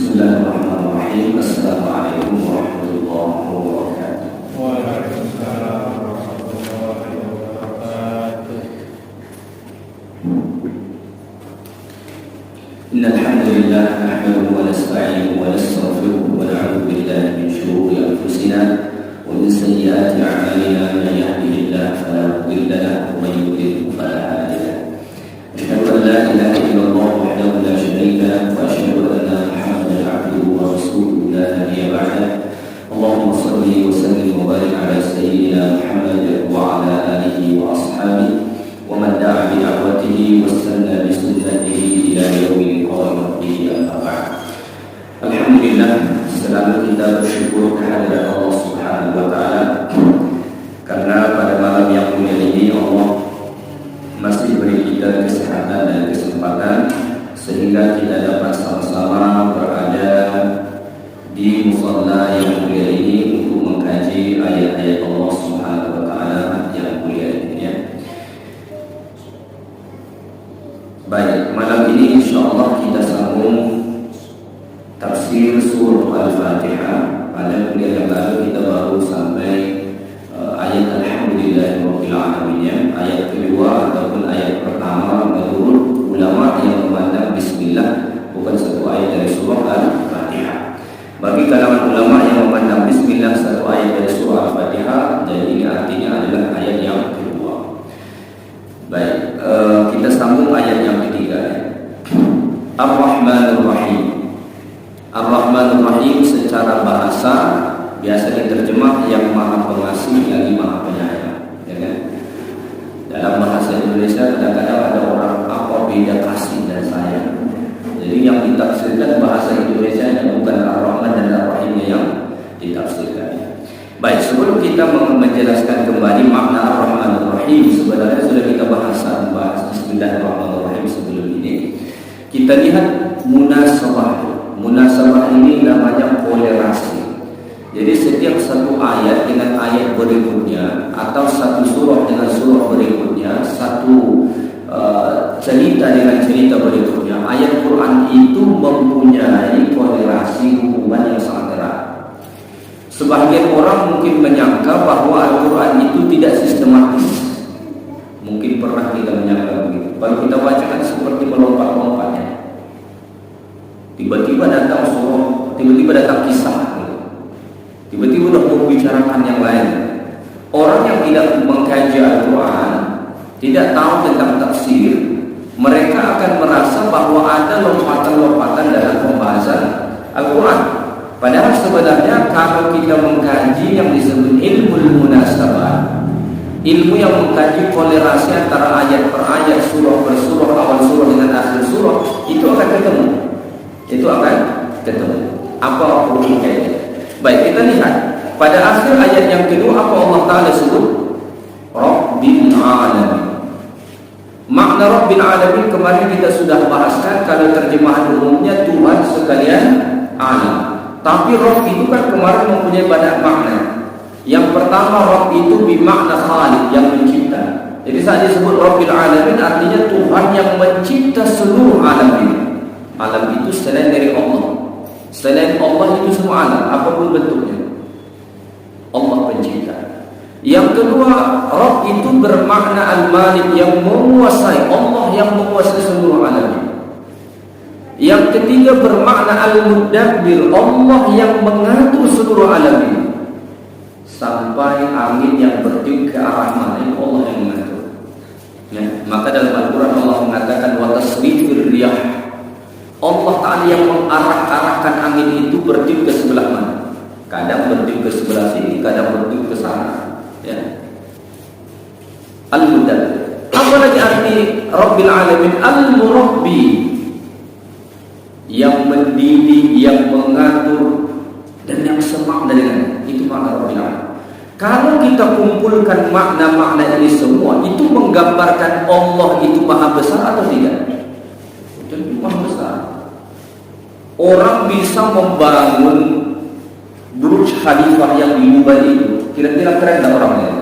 Bismillahirrahmanirrahim. Assalamualaikum warahmatullahi wabarakatuh. Waalaikumsalam warahmatullahi wabarakatuh. Innal hamdalillah nahmaduhu wa nasta'inuhu wa nastaghfiruh wa na'udzu billahi min shururi anfusina wa min sayyiati a'malina. Man yahdihillahu fala mudilla lahu wa man yudlil fala hadiya lahu. Asyhadu an la ilaha illallah wahdahu la syarika lahu wa asyhadu anna Muhammadan 'abduhu wa rasuluhu la nabiyya ba'dahu. Allahumma shalli wa sallim wa barik ala sayyidina Muhammad wa ala alihi wa ashabihi wa man da'a bi da'watihi wastanna bi sunnatihi ila yaumil qiyamah. Amma ba'd. Alhamdulillah, selalu kita bersyukur kehadirat Allah Subhanahu wa taala karena pada malam yang mulia ini Allah masih beri kita kesehatan dan kesempatan sehingga kita dapat sama-sama berada di musalla yang mulia ini untuk mengkaji ayat-ayat Allah Subhanahu wa taala yang mulia ini ya. Baik, malam ini insyaallah kita sambung tafsir surah Al-Fatihah. Pada kuliah yang lalu kita baru sampai ayat Alhamdulillahirabbil alamin ya. Ayat kedua ataupun ayat pertama menurut ulama yang memandang bismillah bukan satu ayat dari surah Al-Fatihah. Bagi kalangan ulama yang memandang bismillah satu ayat dari surah Al-Fatihah, jadi ini artinya adalah ayat yang kedua. Baik, kita sambung ayat yang ketiga ya. Ar-Rahmanur Rahim. Ar-Rahmanur Rahim secara bahasa biasa diterjemah yang Maha Pengasih lagi Maha Penyayang, ya kan? Dalam bahasa Indonesia kadang-kadang ada orang apa beda kasih dan sayang. Jadi yang ditafsirkan bahasa Indonesia yang bukan Ar-Rahman dan Ar-Rahim yang ditafsirkan. Baik, sebelum kita menjelaskan kembali makna Ar-Rahman Ar-Rahim, sebenarnya sudah kita bahas Bismillahirrahmanirrahim sebelum ini. Kita lihat munasabah. Munasabah ini namanya kolerasi. Jadi setiap satu ayat dengan ayat berikutnya atau satu surah dengan surah berikutnya, satu cerita dengan cerita berikutnya, ayat Quran itu mempunyai kolerasi hubungan yang sangat erat. Sebagian orang mungkin menyangka bahwa Al-Quran itu tidak sistematis. Mungkin pernah kita menyangka begitu. Kalau kita bacakan seperti melompat-lompatnya. Tiba-tiba datang surah, tiba-tiba datang kisah. Tiba-tiba sudah membicarakan yang lain. Orang yang tidak mengkaji Al-Quran, tidak tahu tentang tafsir, mereka akan merasa bahwa ada lompatan-lompatan dalam pembahasan Al-Quran. Padahal sebenarnya kalau kita mengkaji yang disebut ilmu munasabah, ilmu yang mengkaji kolerasi antara ayat per ayat, surah per surah, awal surah dengan akhir surah, itu akan ketemu. Itu akan ketemu. Apa hukumnya? Baik, kita lihat pada akhir ayat yang kedua apa Allah Ta'ala sebut? Rabbil Alamin. Makna Rabbil Alamin kemarin kita sudah bahaskan. Kalau terjemahan umumnya Tuhan sekalian alam. Tapi Rabb itu kan kemarin mempunyai banyak makna. Yang pertama Rabb itu bermakna Khaliq, yang mencipta. Jadi saat disebut Rabbil Alamin artinya Tuhan yang mencipta seluruh alam ini. Alam itu selain dari Allah. Selain Allah itu semua alam, apapun bentuknya, Allah pencipta. Yang kedua, Rabb itu bermakna Al-Malik, yang menguasai. Allah yang menguasai seluruh alam. Yang ketiga bermakna Al-Mudabbir, Allah yang mengatur seluruh alam ini. Sampai angin yang bertiup ke arah mana, itu Allah yang mengatur ya. Maka dalam Al-Quran Allah mengatakan wa tasrifir riyah, Allah Ta'ala yang mengarah-arahkan angin itu bertiup ke sebelah mana. Kadang bertiup ke sebelah sini, kadang bertiup ke sana ya. Al-Mudabbir. Apa lagi arti Rabbil Alamin? Al-Murabbi, yang mendidik, yang mengatur, dan yang semakna dengan itu makna Rabbil Alamin. Kalau kita kumpulkan makna-makna ini semua, itu menggambarkan Allah itu maha besar atau tidak? Tentu maha besar. Orang bisa membangun Burj Khalifah yang di Dubai itu, kira-kira keren tak orangnya?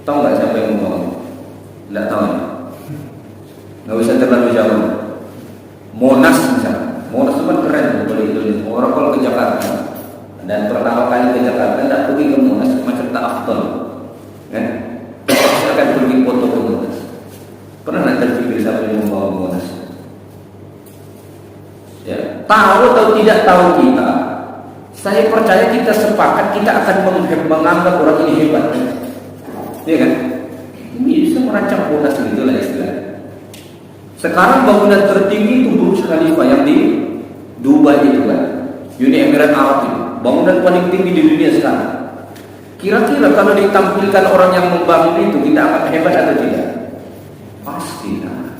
Tahu nggak siapa yang membangun? Tidak tahu. Nggak usah terlalu jauh. Monas misalnya. dari Indonesia. Orang kalau ke Jakarta dan pertama kali ke Jakarta tidak pergi ke Monas macam tak afdal, kan? Saya akan pergi foto ke Monas. Pernah nak terpikir siapa yang membawa Monas? Ya, tahu atau tidak tahu kita, saya percaya kita sepakat kita akan menganggap orang ini hebat, ya kan? Ini bisa merancang Monas gitulah istilahnya. Sekarang bangunan tertinggi itu Burj Khalifa yang di Dubai itu kan, Uni Emirat Arab itu, bangunan paling tinggi di dunia sekarang. Kira-kira kalau ditampilkan orang yang membangun itu, kita akan hebat atau tidak? Pasti lah.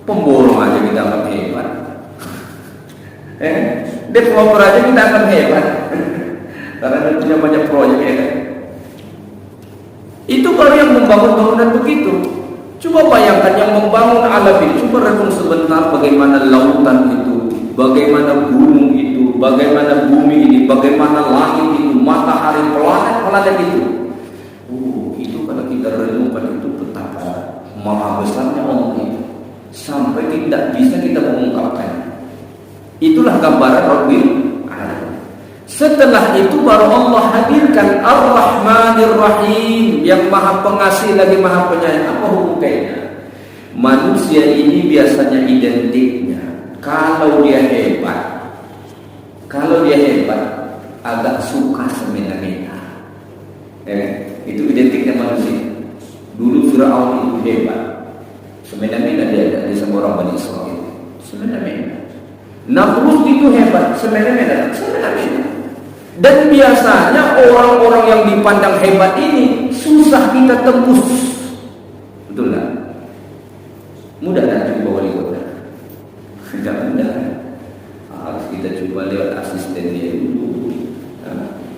Pemborong aja kita akan hebat. Developer aja kita akan hebat. Karena dia punya banyak proyek, ya kan? Itu kalau yang membangun bangunan begitu. Coba bayangkan yang membangun alam ini. Coba renung sebentar bagaimana lautan itu, bagaimana gunung itu, bagaimana bumi ini, bagaimana langit itu, matahari, planet-planet itu. Itu kalau kita renungkan itu betapa maha besarnya Allah itu, sampai tidak bisa kita mengungkapkan. Itulah gambaran Rabbil Alamin. Setelah itu baru Allah hadirkan Ar-Rahmanir Rahim, yang maha pengasih lagi maha penyayang. Apa hubungannya? Manusia ini biasanya identiknya kalau dia hebat agak suka semena-mena. Itu identiknya manusia. Dulu Firaun itu hebat, semena-mena dia sama orang Bani Israil, semena-mena. Namrud itu hebat, semena-mena. Dan biasanya orang-orang yang dipandang hebat ini susah kita tembus. Betul tak? Mudah tak coba wali kota? Tidak mudah. Harus kita coba lewat asisten dia dulu,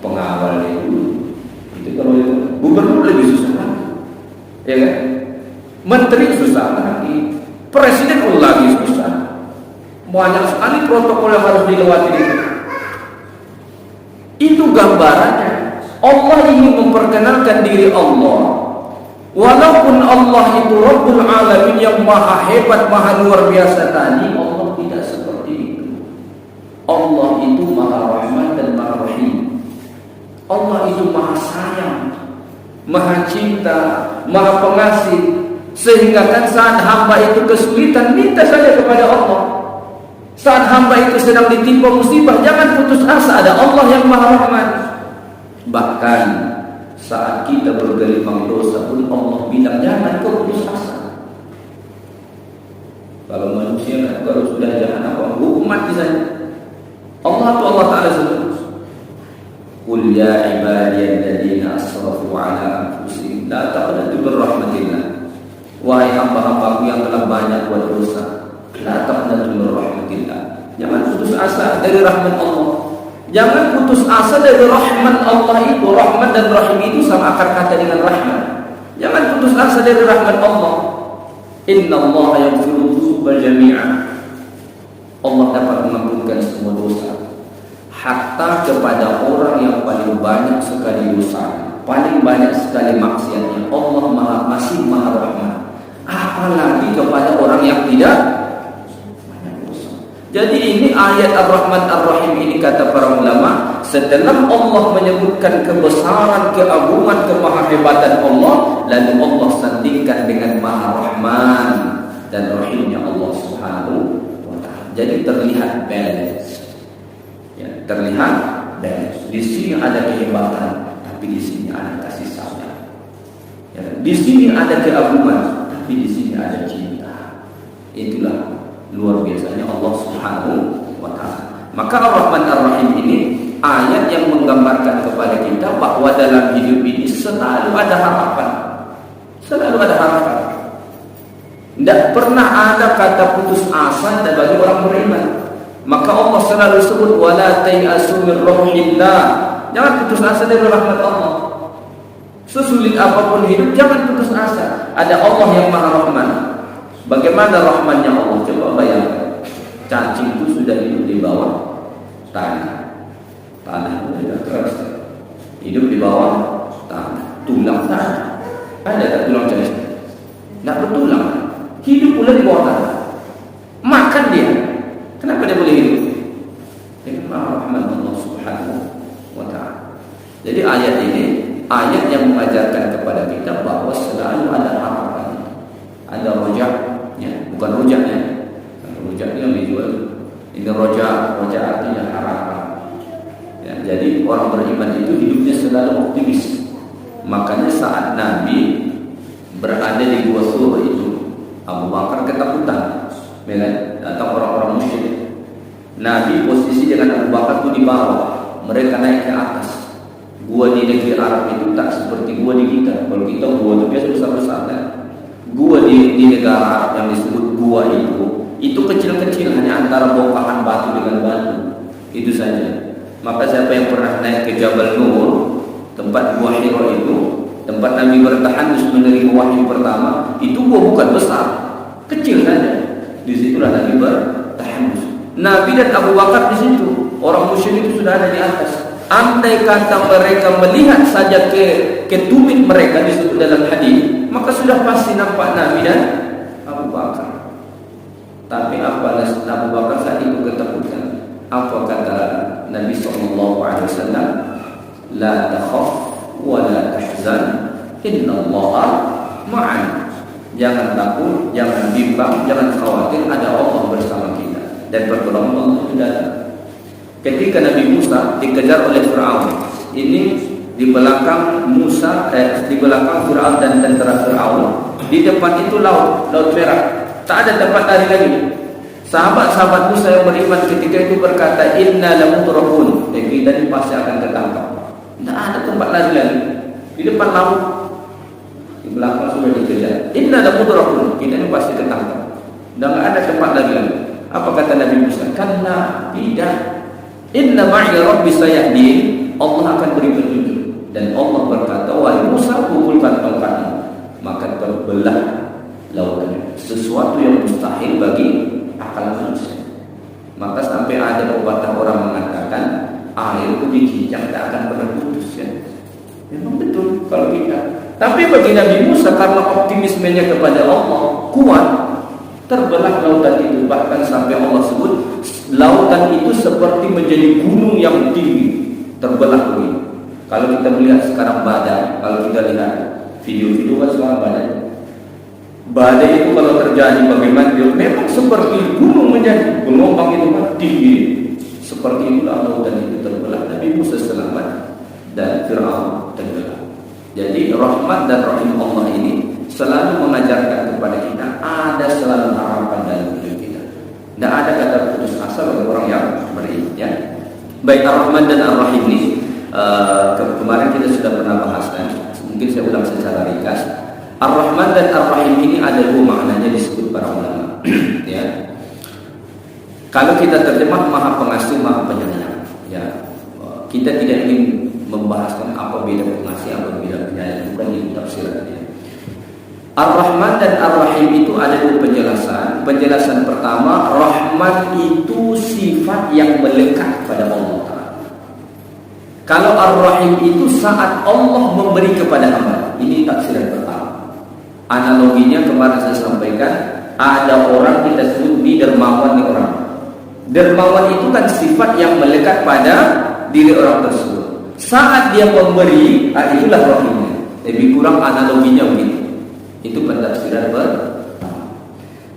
pengawal dia dulu. Itu kalau gubernur lebih susah lagi, ya kan? Menteri susah lagi, presiden pun lagi susah. Banyak sekali protokol yang harus dilewati itu. Itu gambarannya. Allah ingin memperkenalkan diri Allah. Walaupun Allah itu Rabbul Alamin yang maha hebat, maha luar biasa tadi, Allah tidak seperti itu. Allah itu maha rahman dan maha rahim. Allah itu maha sayang, maha cinta, maha pengasih. Sehingga kan saat hamba itu kesulitan, minta saja kepada Allah. Saat hamba itu sedang ditimpa musibah, jangan putus asa, ada Allah yang maha rahman. Bahkan saat kita bergelimang dosa pun Allah bilang jangan kau putus asa. Kalau manusia kan kalau sudah jangan apa, hukum mati saja. Allah itu Allah Ta'ala sebut, Qul ya ibadiyalladzina asrafu ala anfusihim la taqnatu min rahmatillah. Wahai hamba-hambaku yang telah banyak buat dosa, la taqnatu min rahmatillah. Jangan putus asa dari rahmat Allah. Jangan putus asa dari rahmat Allah itu. Rahmat dan rahim itu sama akar kata dengan rahmat. Jangan putus asa dari rahmat Allah. Inna Allah yaghfiru dzunuba jami'an. Allah dapat mengampunkan semua dosa, hatta kepada orang yang paling banyak sekali dosa, paling banyak sekali maksiatnya. Allah masih maha rahmat. Apalagi kepada orang yang tidak. Jadi ini ayat Ar-Rahman Ar-Rahim ini kata para ulama, setelah Allah menyebutkan kebesaran, keagungan, kemahahebatan Allah, lalu Allah sandingkan dengan Maha Rahman dan Rahimnya Allah Subhanahu wa Ta'ala. Jadi terlihat balance. Ya, terlihat balance. Di sini ada kehebatan, tapi di sini ada kasih sayang. Ya, di sini ada keagungan, tapi di sini ada cinta. Itulah luar biasanya Allah Subhanahu wa Ta'ala. Maka Ar-Rahman Ar-Rahim ini ayat yang menggambarkan kepada kita bahwa dalam hidup ini selalu ada harapan. Selalu ada harapan. Tidak pernah ada kata putus asa bagi orang beriman. Maka Allah selalu sebut wala tayasu min rahmatillah. Jangan putus asa dari rahmat Allah. Sesulit apapun hidup, jangan putus asa. Ada Allah yang Maha Rahman. Bagaimana rahmannya Allah? Coba bayangkan, cacing itu sudah hidup di bawah tanah. Tanah itu sudah keras. Hidup di bawah tanah. Tulang tanah. Ada tak tulang cacing? Tidak bertulang. Hidup pula di bawah tanah. Makan dia. Kenapa dia boleh hidup? Jadi ayat ini ayat yang mengajarkan kepada kita bahwa selalu ada harapan, ada rojak, ya, bukan rojaknya. Rojak yang dijual. Ini rojak artinya harapan. Ya, jadi orang beriman itu hidupnya selalu optimis. Makanya saat Nabi berada di Gua Thur itu, Abu Bakar ketakutan, ya kan? Atau orang-orang musyrik. Nabi posisi dengan Abu Bakar itu di bawah, mereka naik ke atas. Gua di negeri Arab itu tak seperti gua di kita. Kalau kita gua itu biasa besar-besar kan. Gua di negara Arab yang disebut gua itu kecil-kecil, hanya antara bongkahan batu dengan batu. Itu saja. Maka siapa yang pernah naik ke Jabal Nur, tempat Gua Hira itu, tempat Nabi bertahan menerima wahyu pertama, itu gua bukan besar, kecil saja. Disitulah Nabi bertahan. Nabi dan Abu Bakar di situ, orang musyrik itu sudah ada di atas. Andai kata mereka melihat saja ke tumit mereka disebut dalam hadis, maka sudah pasti nampak Nabi dan Abu Bakar. Tapi apa Abu Bakar saat itu ketakutan? Apa kata Nabi SAW? La takhaf wa la tahzan, innallaha ma'ana. Jangan takut, jangan bimbang, jangan khawatir, ada Allah bersama kita. Dan pertolongan Allah itu datang. Ketika Nabi Musa dikejar oleh Fir'aun, ini di belakang di belakang Fir'aun dan tentara Fir'aun, di depan itu laut merah, tak ada tempat lari lagi. Sahabat-sahabat Musa yang beriman ketika itu berkata, inna lamudrakun, kita ini pasti akan tertangkap. Tidak ada tempat lari lagi. Di depan laut, di belakang sudah dikejar. Inna lamudrakun, kita ini pasti tertangkap. Dan tidak ada tempat lagi. Apa kata Nabi Musa? Karena tidak. Inna ma'i rabbi sayahdin, Allah akan beri petunjuk. Dan Allah berkata, wahai Musa, pukulkan tongkatmu. Maka terbelah lautan. Sesuatu yang mustahil bagi akal manusia. Maka sampai ada pepatah orang mengatakan, air itu dijinjak tak akan pernah putus, ya. Memang betul kalau kita. Tapi bagi Nabi Musa, karena optimismenya kepada Allah kuat, terbelah lautan itu. Bahkan sampai Allah sebut lautan itu seperti menjadi gunung yang tinggi, terbelah begitu. Kalau kita melihat sekarang badai, kalau kita lihat video-video kan sekarang badai itu kalau terjadi bagaimana dia memang seperti gunung menjadi gelombang itu tinggi. Seperti itulah lautan itu terbelah. Nabi Musa selamat dan Fir'aun tenggelam. Jadi rahmat dan rahim Allah ini selalu mengajarkan kepada kita ada selalu harapan dalam hidup kita. Tidak ada kata putus asa bagi orang yang beriman, ya. Baik, Ar-Rahman dan Ar-Rahim ini kemarin kita sudah pernah bahaskan. Mungkin saya ulang secara ringkas. Ar-Rahman dan Ar-Rahim ini ada dua maknanya disebut para ulama. Ya. Kalau kita terjemah Maha Pengasih, Maha Penyayang. Ya. Kita tidak ingin membahaskan apa beda pengasih, apa beda penyayang, bukan itu tafsirannya. Ar-Rahman dan Ar-Rahim itu ada dua penjelasan. Penjelasan pertama, Rahman itu sifat yang melekat pada Allah Ta'ala. Kalau Ar-Rahim itu saat Allah memberi kepada hamba. Ini tafsiran pertama. Analoginya kemarin saya sampaikan, ada orang kita sebut di dermawan nih orang. Dermawan itu kan sifat yang melekat pada diri orang tersebut. Saat dia memberi, itulah rahimnya. Lebih kurang analoginya begitu. Itu pentafsiran pertama.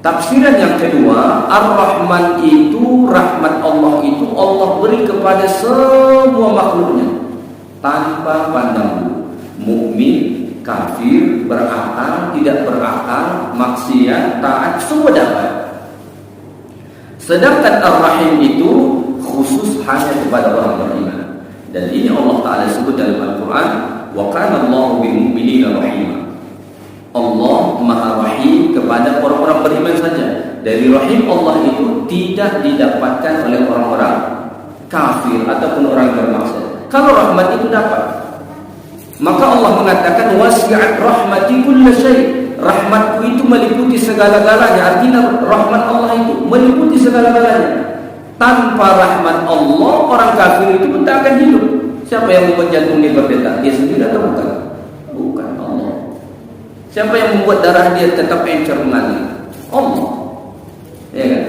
Tafsiran yang kedua, Ar-Rahman itu rahmat Allah itu Allah beri kepada semua makhluknya tanpa pandang bulu. Mukmin, kafir, berakal, tidak berakal, maksiat, taat, semua dapat. Sedangkan Ar-Rahim itu khusus hanya kepada orang beriman. Dan ini Allah Ta'ala sebut dalam Al-Quran, wa kana Allahu bil mu'minina rahimah. Allah Maha Rahim kepada orang-orang beriman saja. Dari rahim Allah itu tidak didapatkan oleh orang-orang kafir ataupun orang bermaksiat. Kalau rahmat itu dapat, maka Allah mengatakan wasi'at rahmati kulla syai'. Rahmatku itu meliputi segala-galanya. Artinya rahmat Allah itu meliputi segala-galanya. Tanpa rahmat Allah, orang kafir itu pun tak akan hidup. Siapa yang membuat jantungnya berdetak? Dia sendiri atau bukan? Bukan, Allah. Siapa yang membuat darah dia tetap encer mengalir? Allah. Ya kan?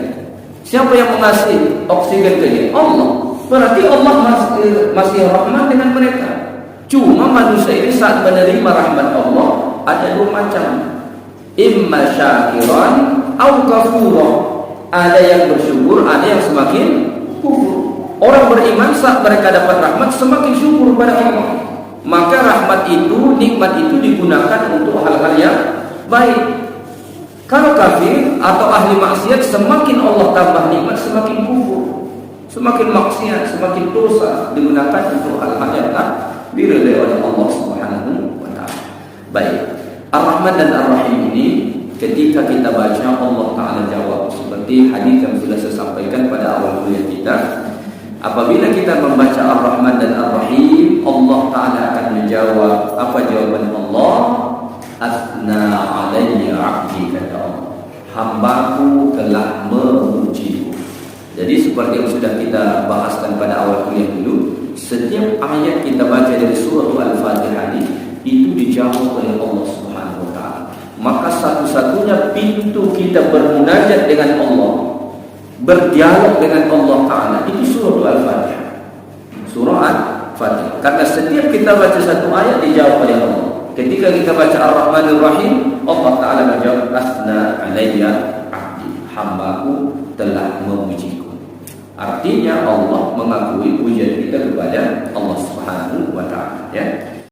Siapa yang mengasih oksigen ke dia? Allah. Berarti Allah masih rahmat dengan mereka. Cuma manusia ini saat menerima rahmat Allah ada dua macam. Imma syakiran au kafura. Ada yang bersyukur, ada yang semakin kufur. Orang beriman saat mereka dapat rahmat semakin syukur pada Allah. Maka rahmat itu, nikmat itu digunakan untuk hal-hal yang baik. Kalau kafir atau ahli maksiat, semakin Allah tambah nikmat semakin kufur, semakin maksiat, semakin dosa, digunakan untuk hal-hal yang tak diridai oleh Allah Subhanahu wa taala. Baik, Ar-Rahman dan Ar-Rahim ini ketika kita baca Allah taala jawab seperti hadis yang sudah saya sampaikan pada awal kuliah kita. Apabila kita membaca Ar-Rahman dan Ar-Rahim, Allah taala akan menjawab. Apa jawaban Allah? Asna alayya 'abdi, kata Allah, hambaku telah memujiku. Jadi seperti yang sudah kita bahaskan pada awal kuliah dulu, setiap ayat kita baca dari surah Al-Fatihah itu dijawab oleh Allah Subhanahu wa taala. Maka satu-satunya pintu kita bermunajat dengan Allah, berdialog dengan Allah taala, itu surah Al-Fatihah. Surah Al-Fatihah. Karena setiap kita baca satu ayat dijawab oleh Allah. Ketika kita baca Ar-Rahmanir Rahim, Allah taala menjawab, asna alayya 'abdi, hambaku telah memujiku. Artinya Allah mengakui pujian kita kepada Allah Subhanahu wa taala, ya.